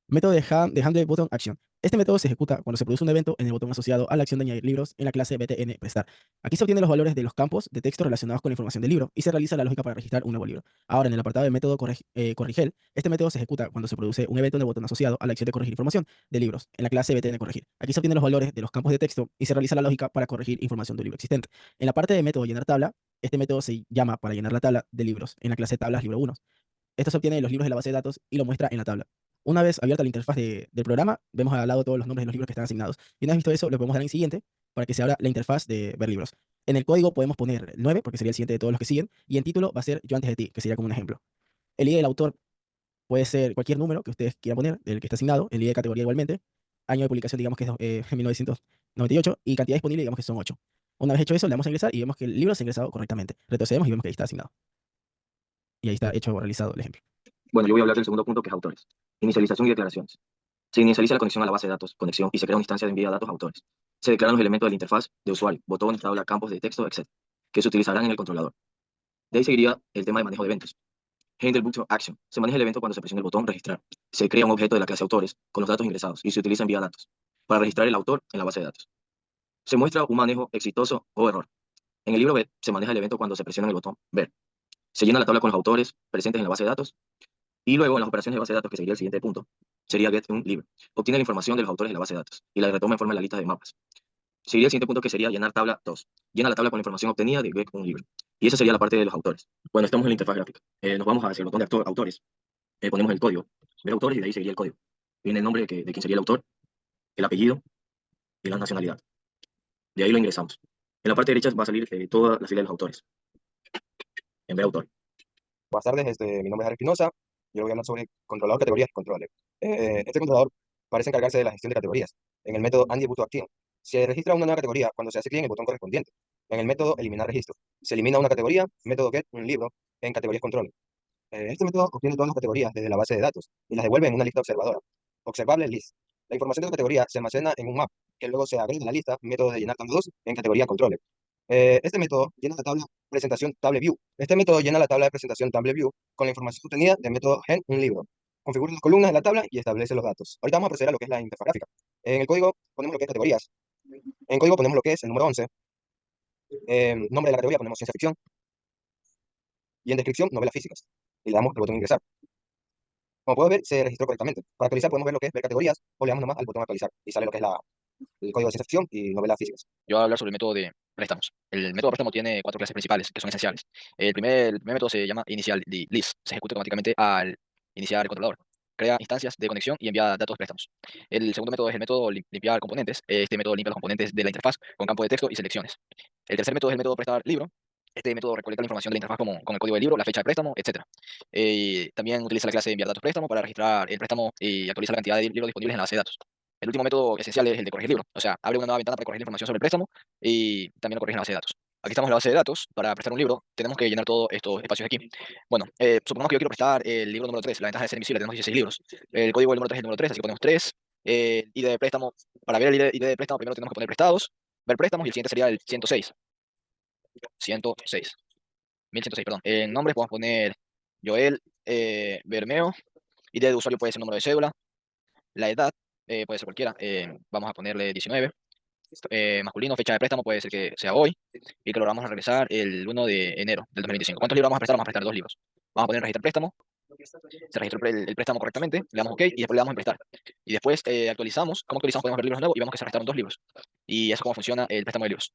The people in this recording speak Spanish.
Método de Handle Button Action. Este método se ejecuta cuando se produce un evento en el botón asociado a la acción de añadir libros en la clase BTN prestar. Aquí se obtienen los valores de los campos de texto relacionados con la información del libro y se realiza la lógica para registrar un nuevo libro. Ahora, en el apartado de método corrigel, este método se ejecuta cuando se produce un evento en el botón asociado a la acción de corregir información de libros en la clase BTN corregir. Aquí se obtienen los valores de los campos de texto y se realiza la lógica para corregir información del libro existente. En la parte de método llenar tabla, este método se llama para llenar la tabla de libros en la clase tablas libro 1. Esto se obtiene de los libros de la base de datos y lo muestra en la tabla. Una vez abierta la interfaz del programa, vemos al lado todos los nombres de los libros que están asignados. Y una vez visto eso, le podemos dar en siguiente para que se abra la interfaz de ver libros. En el código podemos poner 9, porque sería el siguiente de todos los que siguen, y en título va a ser yo antes de ti, que sería como un ejemplo. El ID del autor puede ser cualquier número que ustedes quieran poner, del que está asignado, el ID de categoría igualmente, año de publicación digamos que es 1998, y cantidad disponible digamos que son 8. Una vez hecho eso, le damos a ingresar y vemos que el libro se ha ingresado correctamente. Retrocedemos y vemos que ahí está asignado. Y ahí está hecho, realizado el ejemplo. Bueno, yo voy a hablar del segundo punto, que es autores. Inicialización y declaraciones. Se inicializa la conexión a la base de datos, conexión, y se crea una instancia de envía de datos a autores. Se declaran los elementos de la interfaz de usuario, botones, tabla, campos de texto, etc., que se utilizarán en el controlador. De ahí seguiría el tema de manejo de eventos. Handle Button Action. Se maneja el evento cuando se presiona el botón registrar. Se crea un objeto de la clase autores con los datos ingresados y se utiliza envía datos para registrar el autor en la base de datos. Se muestra un manejo exitoso o error. En el libro B se maneja el evento cuando se presiona el botón ver. Se llena la tabla con los autores presentes en la base de datos y luego en las operaciones de base de datos, que sería el siguiente punto, sería get un libro. Obtiene la información de los autores de la base de datos y la retoma en forma de la lista de mapas. Seguiría el siguiente punto, que sería llenar tabla 2. Llena la tabla con la información obtenida de get un libro. Y esa sería la parte de los autores. Bueno, estamos en la interfaz gráfica. Nos vamos hacia el botón de autores. Ponemos el código, ver autores, y de ahí seguiría el código. Viene el nombre de quién sería el autor, el apellido y la nacionalidad. De ahí lo ingresamos. En la parte derecha va a salir toda la fila de los autores. En ver autor. Buenas tardes, mi nombre es Harry Espinosa. Yo voy a hablar sobre controlador, categorías y controles. Este controlador parece encargarse de la gestión de categorías. En el método AndyButtonAction se registra una nueva categoría cuando se hace clic en el botón correspondiente. En el método eliminar registro se elimina una categoría, método get un libro en categorías control. Este método obtiene todas las categorías desde la base de datos y las devuelve en una lista observadora. Observable list. La información de la categoría se almacena en un map que luego se agrega a la lista, método de llenar tabla 2 en categoría controles. Este método llena la tabla presentación table view. Este método llena la tabla de presentación table view con la información obtenida del método gen un libro. Configura las columnas de la tabla y establece los datos. Ahorita vamos a proceder a lo que es la interfaz gráfica. En el código ponemos lo que es categorías. En código ponemos lo que es el número 11. Nombre de la categoría ponemos ciencia ficción. Y en descripción, novelas físicas. Y le damos el botón ingresar. Como puedes ver, se registró correctamente. Para actualizar podemos ver lo que es ver categorías o le damos nomás al botón actualizar y sale lo que es el código de ciencia ficción y novelas físicas. Yo voy a hablar sobre el método de préstamos. El método de préstamo tiene cuatro clases principales que son esenciales. El primer método se llama inicial list. Se ejecuta automáticamente al iniciar el controlador. Crea instancias de conexión y envía datos de préstamos. El segundo método es el método limpiar componentes. Este método limpia los componentes de la interfaz con campo de texto y selecciones. El tercer método es el método prestar libro. Este método recolecta la información de la interfaz como, con el código del libro, la fecha de préstamo, etc. También utiliza la clase de enviar datos préstamo para registrar el préstamo y actualiza la cantidad de libros disponibles en la base de datos. El último método esencial es el de corregir libro. O sea, abre una nueva ventana para corregir la información sobre el préstamo y también lo corrige en la base de datos. Aquí estamos en la base de datos. Para prestar un libro, tenemos que llenar todos estos espacios aquí. Bueno, supongamos que yo quiero prestar el libro número 3. La ventaja de ser invisible, tenemos 16 libros. El código del número 3 es el número 3, así que ponemos 3. ID de préstamo, para ver el ID de préstamo, primero tenemos que poner prestados, ver préstamos, y el siguiente sería el 106. 106. 1106, perdón. En nombres podemos poner Joel Bermeo. ID de usuario puede ser número de cédula. La edad puede ser cualquiera. Vamos a ponerle 19. Masculino, fecha de préstamo puede ser que sea hoy y que lo vamos a regresar el 1 de enero del 2025. ¿Cuántos libros vamos a prestar? Vamos a prestar dos libros. Vamos a poner registrar préstamo. Se registró el préstamo correctamente, le damos OK y después le damos a prestar. Y después actualizamos. ¿Cómo actualizamos? Podemos ver libros nuevos y vemos que se restaron dos libros. Y eso es cómo funciona el préstamo de libros.